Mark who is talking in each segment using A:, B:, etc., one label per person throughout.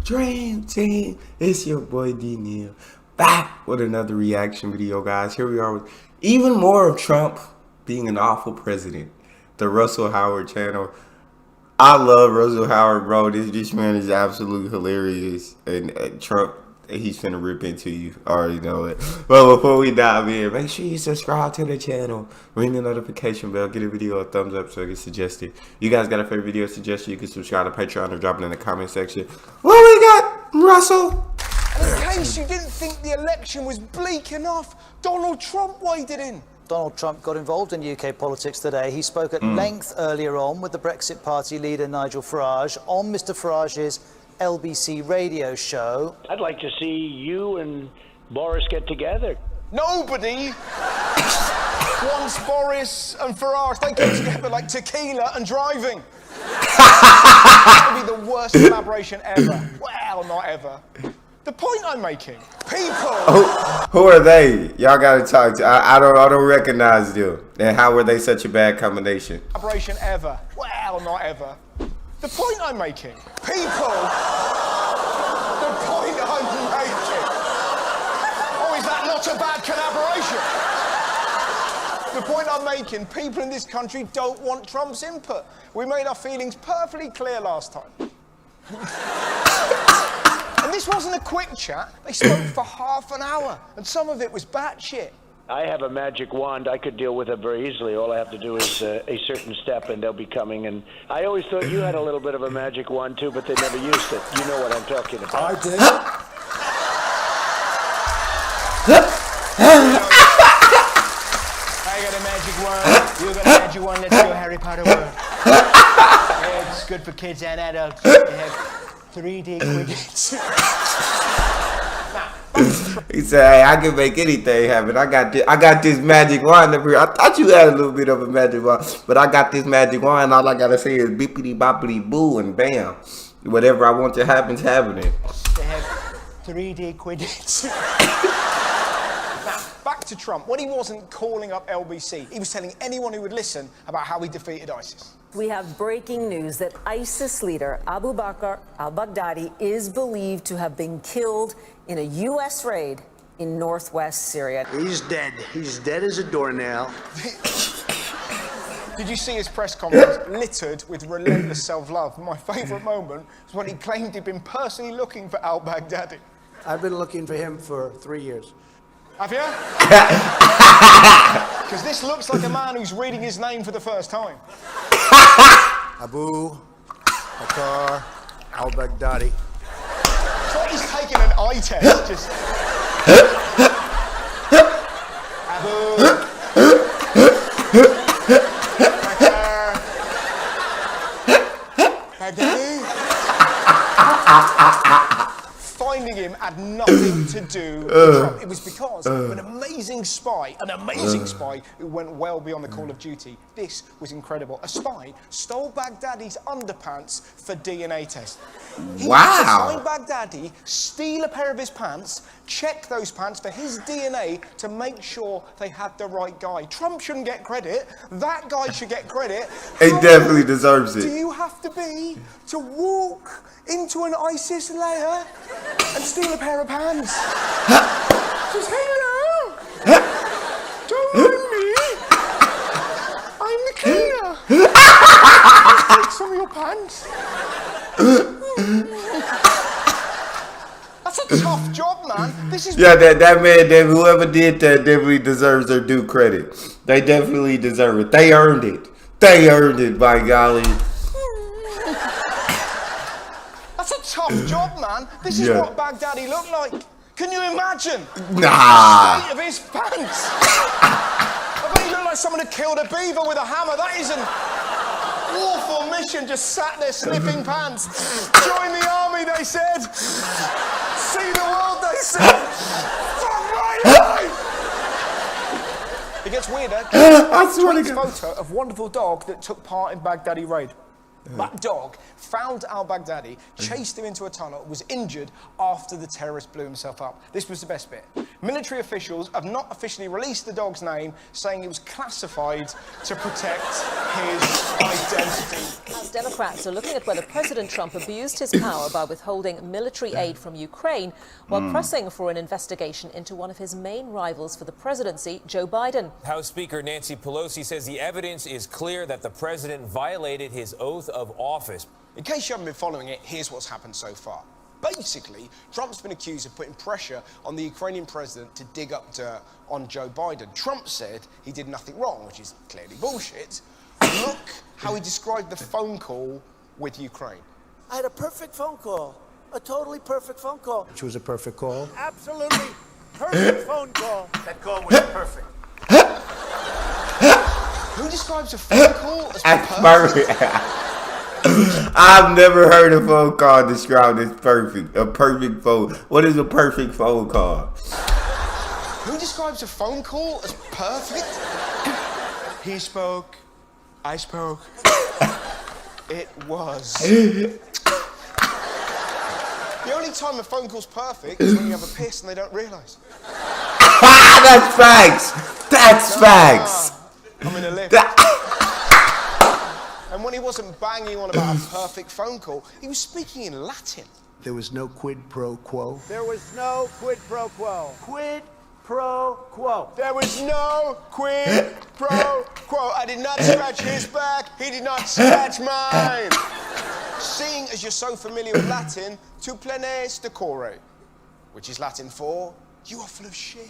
A: Dream Team. It's your boy Neal, back with another reaction video, guys. Here we are with even more of Trump being an awful president. The Russell Howard channel. I love Russell Howard, bro. This man is absolutely hilarious. And Trump, he's finna rip into you. I already know it. But before we dive in, make sure you subscribe to the channel. Ring the notification bell. Get a video a thumbs up so it gets suggested. You guys got a favorite video suggestion? You can subscribe to Patreon or drop it in the comment section. What we got, Russell?
B: In case you didn't think the election was bleak enough, Donald Trump waded in.
C: Donald Trump got involved in UK politics today. He spoke at length earlier on with the Brexit Party leader Nigel Farage on Mr. Farage's LBC radio show.
D: I'd like to see you and Boris get together.
B: Nobody wants Boris and Farage. They go together like tequila and driving. That would be the worst collaboration ever. Well, not ever. The point I'm making, people.
A: Who are they? Y'all gotta talk to. I don't recognize them. And how were they such a bad combination?
B: Collaboration ever. Well, not ever. The point I'm making, people. The point I'm making. Oh, is that not a bad collaboration? The point I'm making, people in this country don't want Trump's input. We made our feelings perfectly clear last time. And this wasn't a quick chat. They spoke for half an hour, and some of it was batshit.
D: I have a magic wand. I could deal with it very easily. All I have to do is a certain step, and they'll be coming. And I always thought you had a little bit of a magic wand, too, but they never used it. You know what I'm talking about.
B: I did. I got a magic wand. You got a magic wand. Let's go Harry Potter world. It's good for kids and adults. They have 3D quidditch.
A: He said, "Hey, I can make anything happen. I got this magic wand up here. I thought you had a little bit of a magic wand, but I got this magic wand. All I gotta say is beepity boppity boo, and bam, whatever I want to happen, happening."
B: They have 3D quidditch. Now, back to Trump. When he wasn't calling up LBC, he was telling anyone who would listen about how he defeated ISIS.
E: We have breaking news that ISIS leader Abu Bakr al-Baghdadi is believed to have been killed in a U.S. raid in northwest Syria.
F: He's dead. He's dead as a doornail.
B: Did you see his press conference littered with relentless self-love? My favourite moment was when he claimed he'd been personally looking for al-Baghdadi.
F: I've been looking for him for 3 years.
B: Have you? Because this looks like a man who's reading his name for the first time.
F: Abu Bakr al-Baghdadi.
B: It's like he's taking an eye test. Just Abu Bakr Baghdadi. Finding him had nothing to do with Trump. It was because of an amazing spy who went well beyond the call of duty. This was incredible. A spy stole Baghdadi's underpants for DNA tests. He had to find Baghdadi, steal a pair of his pants, check those pants for his DNA to make sure they had the right guy. Trump shouldn't get credit. That guy should get credit.
A: He definitely deserves it.
B: Do you have to be to walk into an ISIS lair and steal a pair of pants? Just hello. Don't mind me. I'm the cleaner. Take some of your pants. That's a tough job, man. This is
A: that man, whoever did that definitely deserves their due credit. They definitely deserve it. They earned it. They earned it, by golly.
B: That's a tough job, man. This is what Baghdadi looked like. Can you imagine?
A: Nah.
B: The state of his pants. I bet he looked like someone who killed a beaver with a hammer. That is an awful mission, just sat there sniffing pants. Join the army, they said. See the world, they said. Fuck my life. It gets weirder.
A: I swear to God.
B: Photo of wonderful dog that took part in Baghdadi raid. That dog found al-Baghdadi, chased him into a tunnel, was injured after the terrorist blew himself up. This was the best bit. Military officials have not officially released the dog's name, saying it was classified to protect his identity.
G: As Democrats are looking at whether President Trump abused his power by withholding military aid from Ukraine while pressing for an investigation into one of his main rivals for the presidency, Joe Biden.
H: House Speaker Nancy Pelosi says the evidence is clear that the president violated his oath of office.
B: In case you haven't been following it, here's what's happened so far. Basically, Trump's been accused of putting pressure on the Ukrainian president to dig up dirt on Joe Biden. Trump said he did nothing wrong, which is clearly bullshit. Look how he described the phone call with Ukraine.
I: I had a perfect phone call. A totally perfect phone call.
F: Which was a perfect call.
I: Absolutely perfect phone call.
F: That call was perfect.
B: Who describes a phone call as perfect?
A: I've never heard a phone call described as perfect. A perfect phone. What is a perfect phone call?
B: Who describes a phone call as perfect? He spoke. I spoke. It was. The only time a phone call's perfect is when you have a piss and they don't realise.
A: That's facts. That's facts.
B: I'm in a lift. And when he wasn't banging on about a perfect phone call, he was speaking in Latin.
F: There was no quid pro quo.
I: There was no quid pro quo. Quid pro quo.
B: There was no quid pro quo. I did not scratch his back. He did not scratch mine. Seeing as you're so familiar with Latin, tu plenes decore, which is Latin for you are full of shit.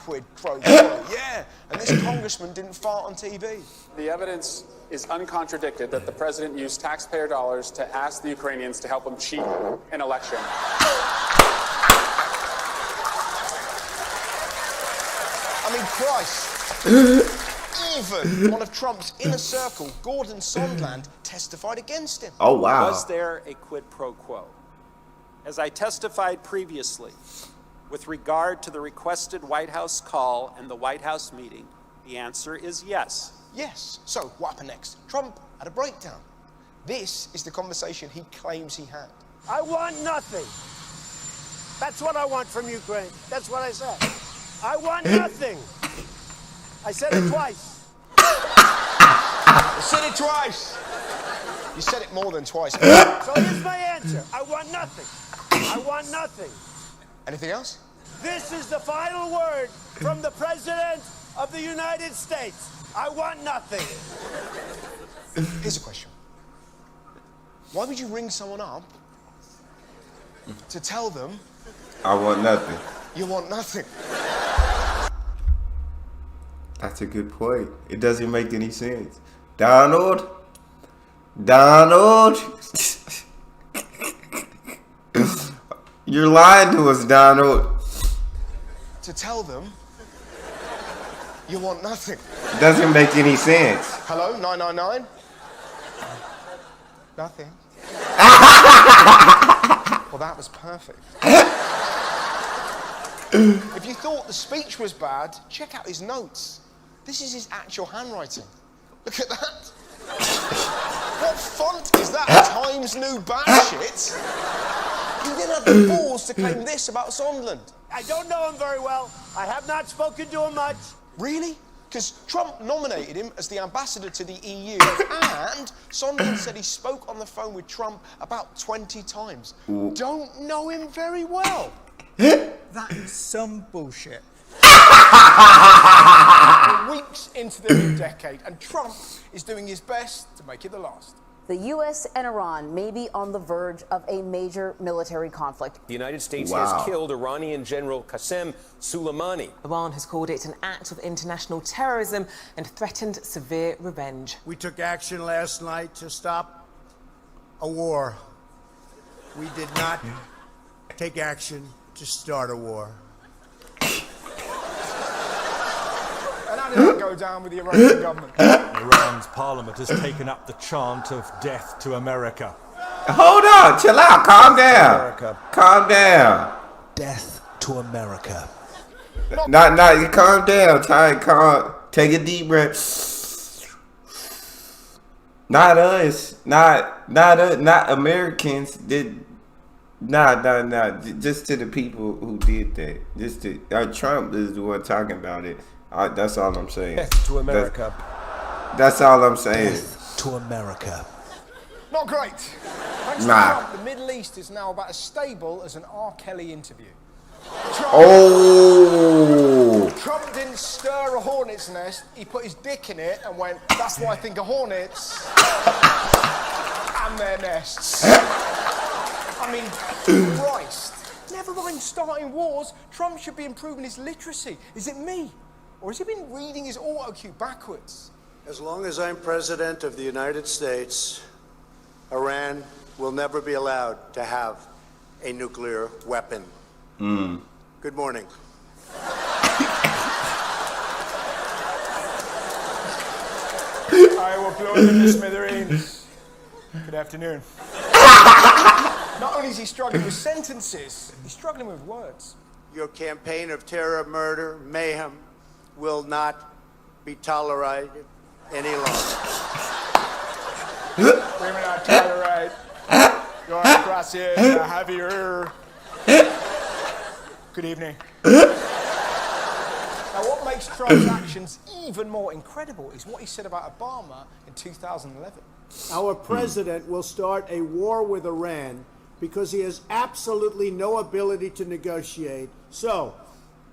B: Quid pro quo. Yeah, and this congressman didn't fart on TV.
J: The evidence is uncontradicted that the president used taxpayer dollars to ask the Ukrainians to help him cheat an election.
B: I mean, Christ. Even one of Trump's inner circle, Gordon Sunderland, testified against him.
A: Oh, wow.
K: Was there a quid pro quo? As I testified previously, with regard to the requested White House call and the White House meeting, the answer is yes.
B: Yes. So, what happened next? Trump had a breakdown. This is the conversation he claims he had.
I: I want nothing. That's what I want from Ukraine. That's what I said. I want nothing. I said it twice.
B: You said it twice. You said it more than twice.
I: So here's my answer. I want nothing. I want nothing.
B: Anything else?
I: This is the final word from the President of the United States. I want nothing.
B: Here's a question. Why would you ring someone up to tell them
A: I want nothing.
B: you want nothing?
A: That's a good point. It doesn't make any sense. Donald? You're lying to us, Donald.
B: To tell them you want nothing.
A: Doesn't make any sense.
B: Hello, 999? Nothing. Well, that was perfect. If you thought the speech was bad, check out his notes. This is his actual handwriting. Look at that. What font is that? Times New Batshit? He then had the balls to claim this about Sunderland.
I: I don't know him very well. I have not spoken to him much.
B: Really? Because Trump nominated him as the ambassador to the EU, and Sunderland said he spoke on the phone with Trump about 20 times. Don't know him very well.
I: That is some bullshit.
B: We're weeks into the new decade, and Trump is doing his best to make it the last.
L: The U.S. and Iran may be on the verge of a major military conflict.
H: The United States has killed Iranian General Qasem Soleimani.
G: Iran has called it an act of international terrorism and threatened severe revenge.
I: We took action last night to stop a war. We did not take action to start a war.
B: And how did that go down with the Iranian government?
M: Iran's parliament has taken up the chant of death to America.
A: Hold on, chill out, calm down. America. Calm down.
M: Death to America.
A: Not, calm down, calm. Take a deep breath. Not us. Not Americans. Nah. Just to the people who did that. Just to Trump is the one talking about it. That's all I'm saying.
F: Death to America.
A: That's all I'm saying.
F: Death to America.
B: Not great. Thanks to
A: Nah.
B: Trump, the Middle East is now about as stable as an R. Kelly interview. Trump didn't stir a hornet's nest. He put his dick in it and went, that's what I think of hornets and their nests. I mean, Christ. Never mind starting wars. Trump should be improving his literacy. Is it me? Or has he been reading his auto cue backwards?
I: As long as I'm president of the United States, Iran will never be allowed to have a nuclear weapon. Good morning.
B: I will blow them to smithereens. Good afternoon. Not only is he struggling with sentences, he's struggling with words.
I: Your campaign of terror, murder, mayhem will not be tolerated any longer.
B: We will not tolerate your aggressive behavior. Good evening. Now, what makes Trump's actions even more incredible is what he said about Obama in 2011.
F: Our president will start a war with Iran because he has absolutely no ability to negotiate. So,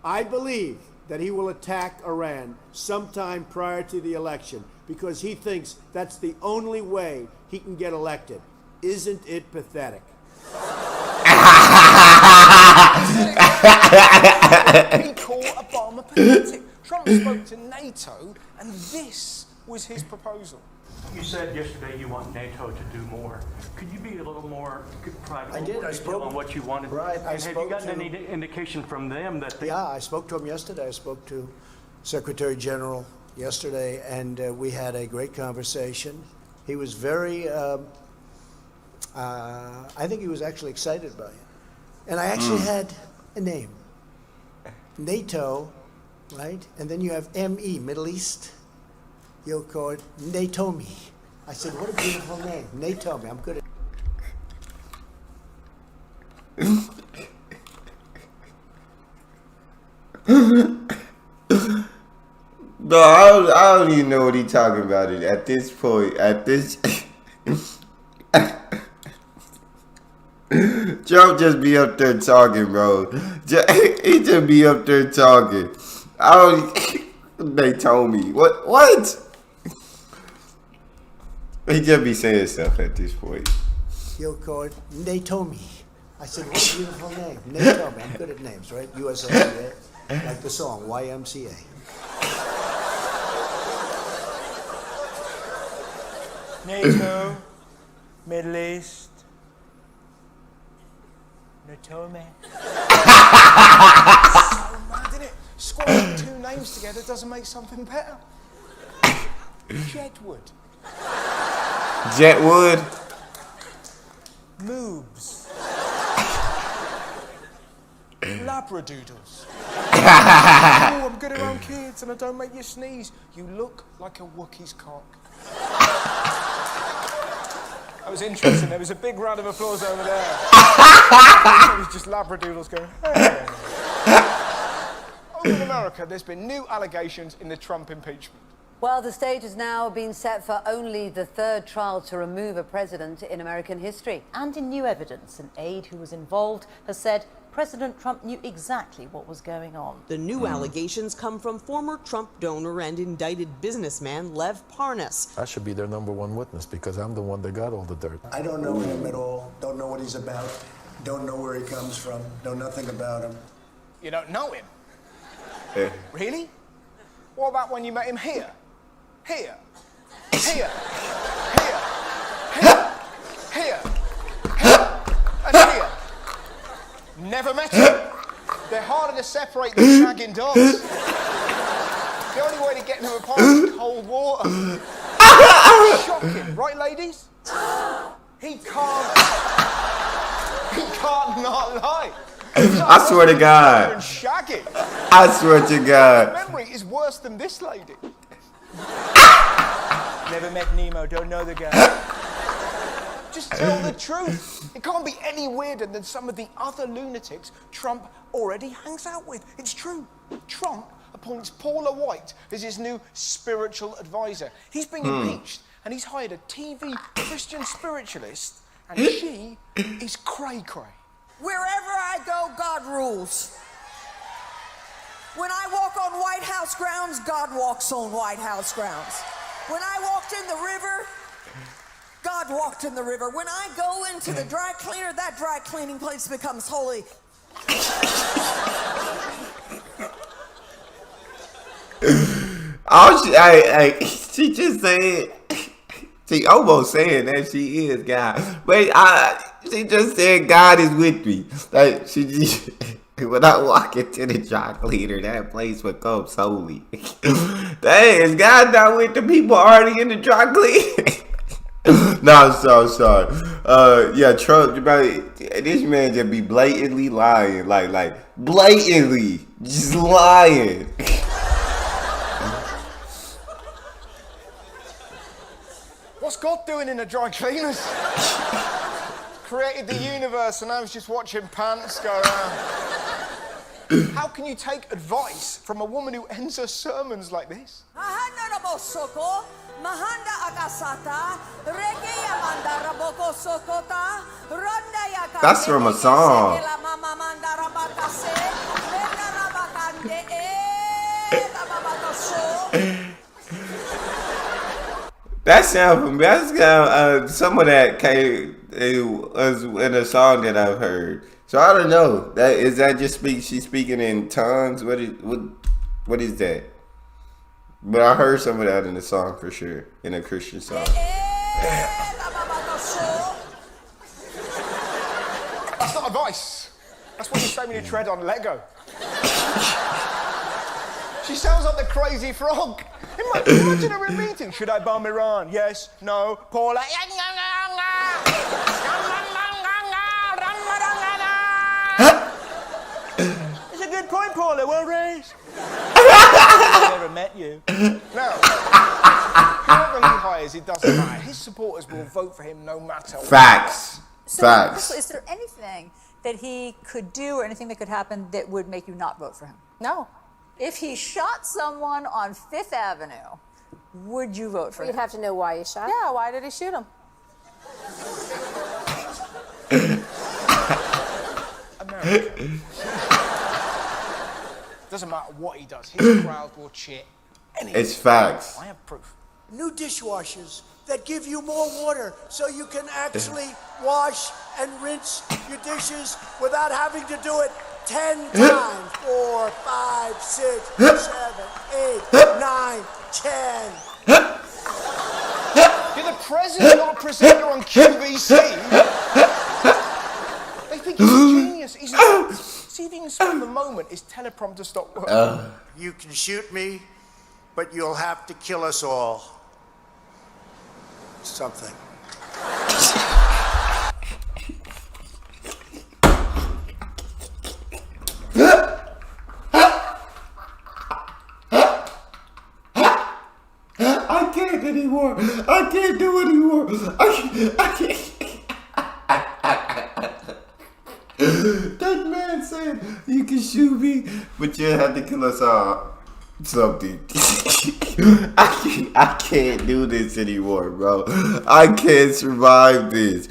F: I believe that he will attack Iran sometime prior to the election because he thinks that's the only way he can get elected. Isn't it pathetic?
B: He called Obama pathetic. Trump spoke to NATO, and this was his proposal.
N: You said yesterday you want NATO to do more. Could you be a little more private?
F: I did. I spoke
N: on what you wanted.
F: Right.
N: And have you gotten any indication from them that they?
F: Yeah, I spoke to him yesterday. I spoke to Secretary General yesterday, and we had a great conversation. He was very. I think he was actually excited by it, and I actually had a name. NATO, right? And then you have ME, Middle East. You'll call it NATO-me. I said, what a beautiful name. NATO-me. I'm good at
A: No, I don't even know what he's talking about it at this point. Trump just be up there talking, bro. He just be up there talking. They told me. What? He just be saying stuff at this point.
F: You'll call it NATO-me. I said, what a beautiful name. NATO-me. I'm good at names, right? USA, like the song, YMCA.
B: NATO, Middle East, NATO-me. So mad, isn't it? Squashing two names together doesn't make something better. Jedwood.
A: Jetwood.
B: Moobs. Labradoodles. Oh, I'm good around kids and I don't make you sneeze. You look like a Wookiee's cock. That was interesting. There was a big round of applause over there. It was just Labradoodles going, hey. Over in America, there's been new allegations in the Trump impeachment.
O: Well, the stage has now been set for only the third trial to remove a president in American history.
G: And in new evidence, an aide who was involved has said President Trump knew exactly what was going on.
P: The new allegations come from former Trump donor and indicted businessman Lev Parnas.
Q: I should be their number one witness because I'm the one that got all the dirt.
F: I don't know him at all. Don't know what he's about. Don't know where he comes from. Know nothing about him.
B: You don't know him?
A: Yeah.
B: Really? What about when you met him here? Here. Here. Here. Here. Here. Here. And here. Never met him. They're harder to separate than shagging dogs. The only way to get them apart is cold water. Shocking, right, ladies? He can't not lie.
A: I swear to God.
B: Shagging.
A: I swear to God.
B: His memory is worse than this lady. Never met Nemo, don't know the guy. Just tell the truth. It can't be any weirder than some of the other lunatics Trump already hangs out with. It's true. Trump appoints Paula White as his new spiritual advisor. He's been impeached, and he's hired a TV Christian spiritualist, and she is cray-cray.
R: Wherever I go, God rules. When I walk on White House grounds, God walks on White House grounds. When I walked in the river, God walked in the river. When I go into the dry cleaner, that dry cleaning place becomes holy.
A: She just said, she almost saying that she is God. Wait, she just said God is with me. Like, when I walk into the dry cleaner, that place becomes holy. Dang, is God not with the people already in the dry cleaner? No, I'm so sorry. Yeah, Trump, this man just be blatantly lying. Like blatantly just lying.
B: What's God doing in the dry cleaners? Created the universe and I was just watching pants go around. How can you take advice from a woman who ends her sermons like this?
A: That's from a song. That sound from some of that came was in a song that I've heard. So I don't know. Is that just she's speaking in tongues? What is that? But I heard some of that in the song for sure, in a Christian song.
B: That's not advice. That's when you say me to tread on Lego. She sounds like the crazy frog. Imagine her in a meeting. Should I bomb Iran? Yes. No. Paula. It's a good point, Paula. Well raised. I've never met you. Now, however he hires, it doesn't matter. His supporters will vote for him no matter what.
A: Facts.
S: So,
A: Facts.
S: Is there anything that he could do or anything that could happen that would make you not vote for him? No. If he shot someone on Fifth Avenue, would you vote for him?
T: You'd have to know why he shot him.
S: Yeah, why did he shoot him?
B: America. Doesn't matter what he does. His crowd will cheer anything.
A: It's facts.
B: I have proof.
F: New dishwashers that give you more water so you can actually wash and rinse your dishes without having to do it 10 times. 4, 5, 6, 7, 8, 9, 10.
B: You're the president, not a presenter on QVC. They think he's a genius. He's not. See if he can spend the moment his teleprompter stop working.
I: You can shoot me, but you'll have to kill us all. Something.
A: I can't anymore. I can't do anymore. I can't. That man said you can shoot me, but you have to kill us all. Something. I can't do this anymore, bro. I can't survive this.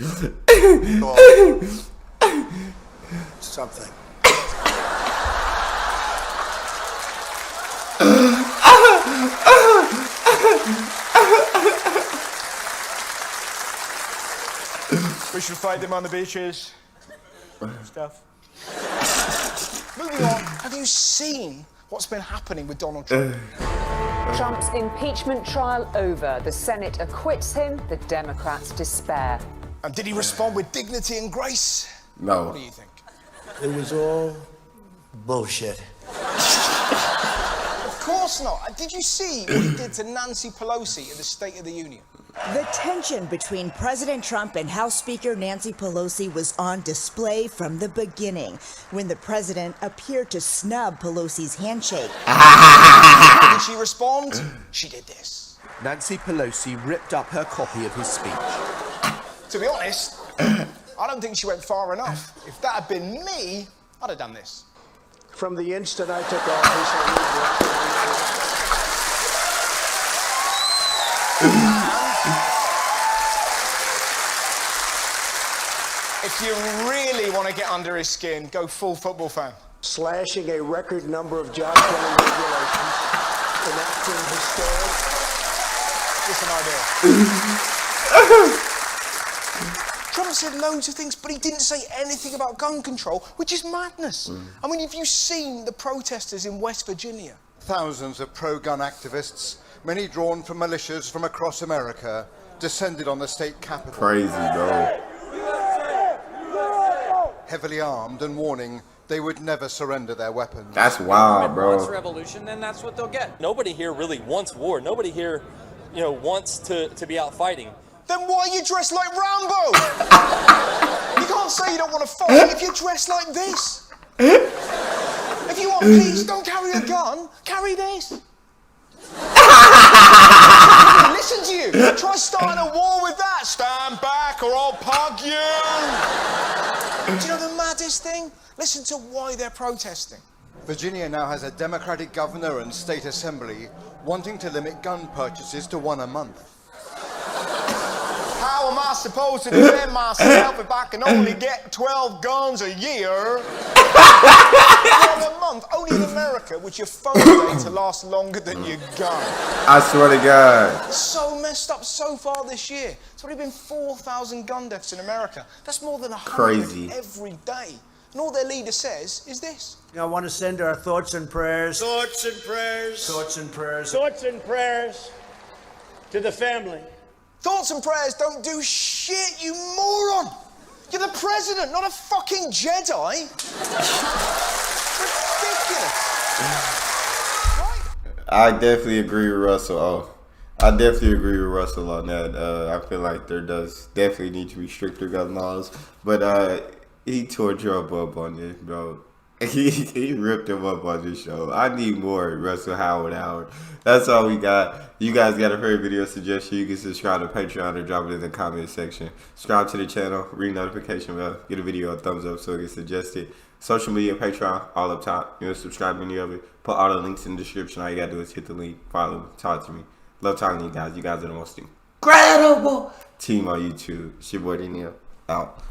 I: Something.
B: We should fight them on the beaches. Stuff. Moving on, have you seen what's been happening with Donald Trump?
U: Trump's impeachment trial over. The Senate acquits him, the Democrats despair.
B: And did he respond with dignity and grace?
A: No.
B: What do you think?
I: It was all bullshit.
B: Of course not. Did you see what he did to Nancy Pelosi at the State of the Union?
T: The tension between President Trump and House Speaker Nancy Pelosi was on display from the beginning when the president appeared to snub Pelosi's handshake.
B: How did she respond? She did this.
V: Nancy Pelosi ripped up her copy of his speech.
B: To be honest, I don't think she went far enough. If that had been me, I'd have done this.
F: From the instant I took office,
B: if you really want to get under his skin, go full football fan.
F: slashing a record number of job-killing regulations, enacting historic.
B: Just an idea. Trump said loads of things, but he didn't say anything about gun control, which is madness. I mean, have you seen the protesters in West Virginia?
W: Thousands of pro-gun activists, many drawn from militias from across America, descended on the state capitol.
A: Crazy, bro.
W: Heavily armed and warning they would never surrender their weapons.
A: That's wild, bro.
X: Wants revolution, then that's what they'll get. Nobody here really wants war. Nobody here, wants to be out fighting.
B: Then why are you dressed like Rambo? You can't say you don't want to fight if you're dressed like this. If you want peace, don't carry a gun. Carry this. Listen to you. Try starting a war with that. Stand back or I'll pug you. Do you know the maddest thing? Listen to why they're protesting.
W: Virginia now has a Democratic governor and state assembly wanting to limit gun purchases to one a month.
B: How am I supposed to defend myself if I can only get 12 guns a year? 12 a month. Only in America would your phone data last longer than your gun.
A: I swear to God.
B: It's so messed up so far this year. It's already been 4,000 gun deaths in America. That's more than 100
A: Crazy.
B: every day. And all their leader says is this.
F: I want to send our thoughts and prayers.
Y: Thoughts and prayers.
F: Thoughts and prayers.
Y: Thoughts and prayers to the family.
B: Thoughts and prayers don't do shit, you moron! You're the president, not a fucking Jedi! Ridiculous!
A: I definitely agree with Russell. I definitely agree with Russell on that. I feel like there does definitely need to be stricter gun laws. But he tore Trump up on this, bro. He ripped him up on this show. I need more Russell Howard. That's all we got. You guys got a favorite video suggestion? You can subscribe to Patreon or drop it in the comment section. Subscribe to the channel, ring notification bell, get a video a thumbs up so it gets suggested. Social media, Patreon, all up top. You know, subscribe to any of it. Put all the links in the description. All you gotta do is hit the link, follow me, talk to me. Love talking to you guys. You guys are the most incredible team on YouTube. It's your boy Neal. Out.